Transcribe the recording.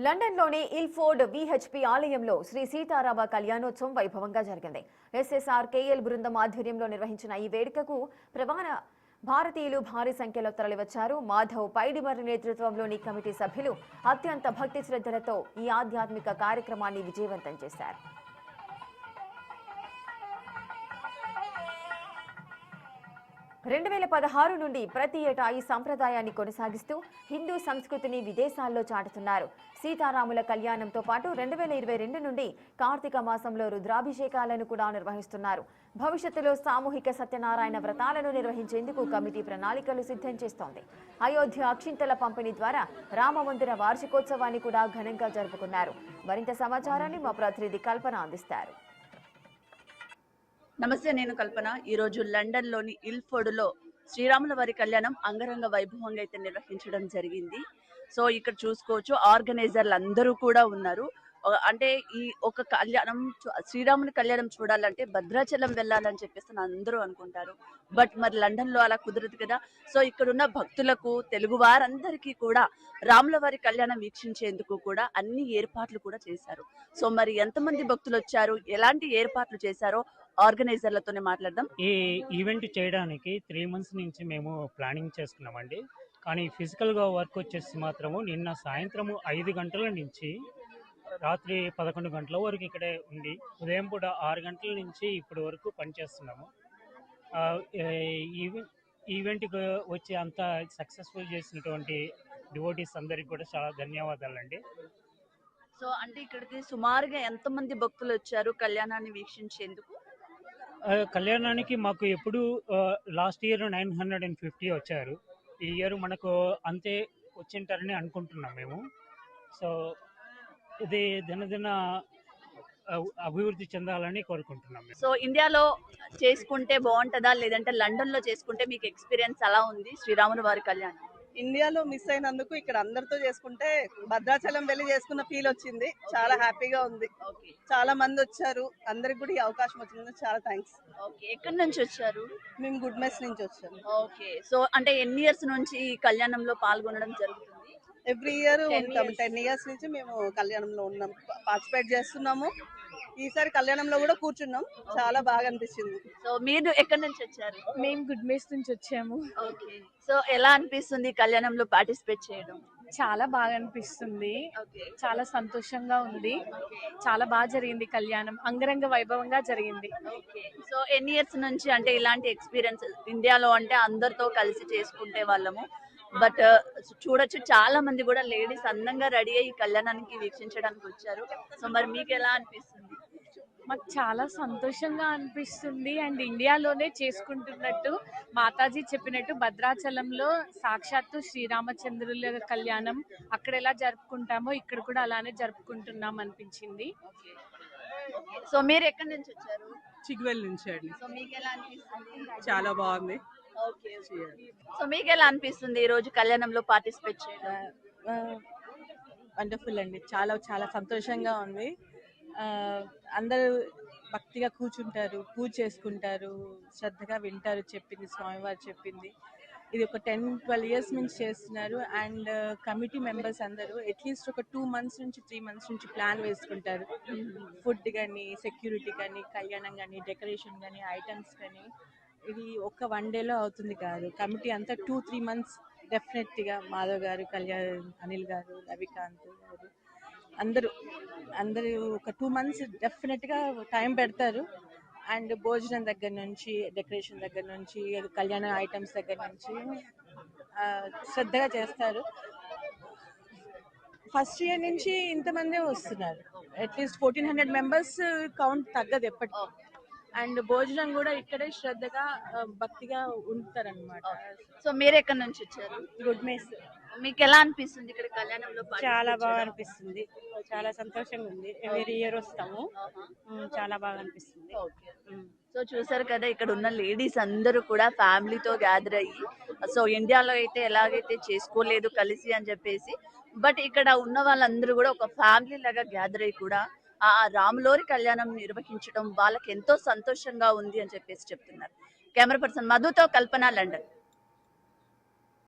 లండన్లోని ఇల్ఫోర్డ్ విహెచ్పి ఆలయంలో శ్రీ సీతారామ కళ్యాణోత్సవం వైభవంగా జరిగింది. ఎస్ఎస్ఆర్ కేఎల్ బృందం ఆధ్వర్యంలో నిర్వహించిన ఈ వేడుకకు ప్రధాన భారతీయులు భారీ సంఖ్యలో తరలివచ్చారు. మాధవ్ పైడిమర్రి నేతృత్వంలోని కమిటీ సభ్యులు అత్యంత భక్తి శ్రద్ధలతో ఈ ఆధ్యాత్మిక కార్యక్రమాన్ని విజయవంతం చేశారు. 2016 నుండి ప్రతి ఏటా ఈ సంప్రదాయాన్ని కొనసాగిస్తూ హిందూ సంస్కృతిని విదేశాల్లో చాటుతున్నారు. సీతారాముల కళ్యాణంతో పాటు 2022 నుండి కార్తీక మాసంలో రుద్రాభిషేకాలను కూడా నిర్వహిస్తున్నారు. భవిష్యత్తులో సామూహిక సత్యనారాయణ వ్రతాలను నిర్వహించేందుకు కమిటీ ప్రణాళికలు సిద్ధం చేస్తోంది. అయోధ్య అక్షింతల పంపిణీ ద్వారా రామమందిర వార్షికోత్సవాన్ని కూడా ఘనంగా జరుపుకున్నారు. మరింత సమాచారాన్ని మా ప్రతినిధి కల్పన అందిస్తారు. నమస్తే, నేను కల్పన. ఈరోజు లండన్లోని ఇల్ఫోర్డ్లో శ్రీరాముల వారి కళ్యాణం అంగరంగ వైభవంగా అయితే నిర్వహించడం జరిగింది. సో ఇక్కడ చూసుకోవచ్చు, ఆర్గనైజర్లు అందరూ కూడా ఉన్నారు. అంటే ఈ ఒక కళ్యాణం, శ్రీరాముని కళ్యాణం చూడాలంటే భద్రాచలం వెళ్ళాలని చెప్పేసి అందరూ అనుకుంటారు. బట్ మరి లండన్లో అలా కుదరదు కదా. సో ఇక్కడున్న భక్తులకు, తెలుగు వారందరికీ కూడా రాముల వారి కళ్యాణం వీక్షించేందుకు కూడా అన్ని ఏర్పాట్లు కూడా చేశారు. సో మరి ఎంతమంది భక్తులు వచ్చారు, ఎలాంటి ఏర్పాట్లు చేశారో ఆర్గనైజర్లతోనే మాట్లాడదాం. ఈ ఈవెంట్ చేయడానికి 3 months నుంచి మేము ప్లానింగ్ చేసుకున్నామండి. కానీ ఫిజికల్గా వర్క్ వచ్చేసి మాత్రము నిన్న సాయంత్రము 5 గంటల నుంచి రాత్రి 11 గంటల వరకు ఇక్కడే ఉండి ఉదయం పూట 6 గంటల నుంచి ఇప్పటి వరకు పనిచేస్తున్నాము. ఈవెంట్కి వచ్చి అంత సక్సెస్ఫుల్ చేసినటువంటి డివోటీస్ అందరికి కూడా చాలా ధన్యవాదాలండి. సో అంటే ఇక్కడికి సుమారుగా ఎంతమంది భక్తులు వచ్చారు కళ్యాణాన్ని వీక్షించేందుకు? కళ్యాణానికి మాకు ఎప్పుడు లాస్ట్ ఇయర్ 950 వచ్చారు. ఈ ఇయర్ మనకు అంతే వచ్చింటారని అనుకుంటున్నాం మేము. సో ఇది దినదిన అభివృద్ధి చెందాలని కోరుకుంటున్నాం. సో ఇండియాలో చేసుకుంటే బాగుంటుందా, లేదంటే లండన్ లో చేసుకుంటే మీకు ఎక్స్పీరియన్స్ ఎలా ఉంది శ్రీరాముల వారి కళ్యాణం? ఇండియాలో మిస్ అయినందుకు ఇక్కడ అందరితో చేసుకుంటే భద్రాచలం వెళ్ళి చేసుకున్న ఫీల్ వచ్చింది. చాలా హ్యాపీగా ఉంది. చాలా మంది వచ్చారు, అందరికి కూడా ఈ అవకాశం వచ్చింది. చాలా థ్యాంక్స్. ఎక్కడి నుంచి వచ్చారు? మేము గుడ్ మెస్ నుంచి వచ్చాము. ఓకే. సో అంటే ఎన్ని ఇయర్స్ నుంచి ఈ కళ్యాణంలో పాల్గొనడం జరుగుతుంది? ఎవ్రీ ఇయర్ ఉంటాం. 10 years నుంచి మేము కళ్యాణంలో ఉన్నాం, పార్టిసిపేట్ చేస్తున్నాము. ఈసారి కళ్యాణంలో కూడా కూర్చున్నాం, చాలా బాగా అనిపించింది. సో మీరు ఎక్కడి నుంచి వచ్చారు? మేము గుడ్ మెస్ నుంచి వచ్చాము. ఓకే. సో ఎలా అనిపిస్తుంది కళ్యాణంలో పార్టిసిపేట్ చేయడం? చాలా బాగా అనిపిస్తుంది, చాలా సంతోషంగా ఉంది. చాలా బాగా జరిగింది కళ్యాణం, అంగరంగ వైభవంగా జరిగింది. సో ఎన్ని ఇయర్స్ నుంచి అంటే ఇలాంటి ఎక్స్పీరియన్స్? ఇండియాలో అంటే అందరితో కలిసి చేసుకుంటే వాళ్ళము, బట్ చూడొచ్చు చాలా మంది కూడా లేడీస్ అందంగా రెడీ అయ్యి కళ్యాణానికి వీక్షించడానికి వచ్చారు. సో మరి మీకు ఎలా అనిపిస్తుంది? మాకు చాలా సంతోషంగా అనిపిస్తుంది. అండ్ ఇండియాలోనే చేసుకుంటున్నట్టు మాతాజీ చెప్పినట్టు భద్రాచలంలో సాక్షాత్తు శ్రీరామచంద్రుల కళ్యాణం అక్కడ ఎలా జరుపుకుంటామో ఇక్కడ కూడా అలానే జరుపుకుంటున్నాం అనిపించింది. సో మీరు ఎక్కడి నుంచి వచ్చారు? చిగ్వెల్ నుంచి అండి. సో మీకు ఎలా అనిపిస్తుంది? చాలా బాగుంది. ఓకే. సో మీకు ఎలా అనిపిస్తుంది ఈ రోజు కళ్యాణంలో పార్టిసిపేట్ చేయడం? వండర్ఫుల్ అండి, చాలా చాలా సంతోషంగా ఉంది. అందరూ భక్తిగా కూర్చుంటారు, పూజ చేసుకుంటారు, శ్రద్ధగా వింటారు చెప్పింది, స్వామివారు చెప్పింది. ఇది ఒక 10-12 years నుంచి చేస్తున్నారు. అండ్ కమిటీ మెంబర్స్ అందరూ అట్లీస్ట్ ఒక 2 months నుంచి 3 months నుంచి ప్లాన్ వేసుకుంటారు. ఫుడ్ కానీ, సెక్యూరిటీ కానీ, కళ్యాణం కానీ, డెకరేషన్ కానీ, ఐటమ్స్ కానీ. ఇది ఒక 1 day అవుతుంది కాదు. కమిటీ అంతా 2-3 months డెఫినెట్గా మాధవ్ గారు, కళ్యాణ్, అనిల్ గారు, రవికాంత్ గారు అందరూ ఒక 2 months డెఫినెట్గా టైం పెడతారు. అండ్ భోజనం దగ్గర నుంచి, డెకరేషన్ దగ్గర నుంచి, కళ్యాణ ఐటమ్స్ దగ్గర నుంచి శ్రద్ధగా చేస్తారు. ఫస్ట్ ఇయర్ నుంచి ఇంతమందే వస్తున్నారు, అట్లీస్ట్ 1400 members కౌంట్ తగ్గదు ఎప్పటికీ. అండ్ భోజనం కూడా ఇక్కడే శ్రద్ధగా భక్తిగా ఉంటారనమాట. సో మీరు ఎక్కడి నుంచి వచ్చారు? Good mess. మీకు ఎలా అనిపిస్తుంది ఇక్కడ కళ్యాణంలో? చాలా బాగా అనిపిస్తుంది, చాలా సంతోషంగా ఉంది. ఎవ్రీ ఇయర్ వస్తాము, చాలా బాగా అనిపిస్తుంది. సో చూసారు కదా, ఇక్కడ ఉన్న లేడీస్ అందరూ కూడా ఫ్యామిలీతో గ్యాదర్ అయ్యి, సో ఇండియాలో అయితే ఎలాగైతే చేసుకోలేదు కలిసి అని చెప్పేసి, బట్ ఇక్కడ ఉన్న వాళ్ళందరూ కూడా ఒక ఫ్యామిలీ లాగా గ్యాదర్ అయ్యి కూడా ఆ రాములోరి కళ్యాణం నిర్వహించడం వాళ్ళకి ఎంతో సంతోషంగా ఉంది అని చెప్పేసి చెప్తున్నారు. కెమెరా పర్సన్ మధుతో కల్పన, లండన్.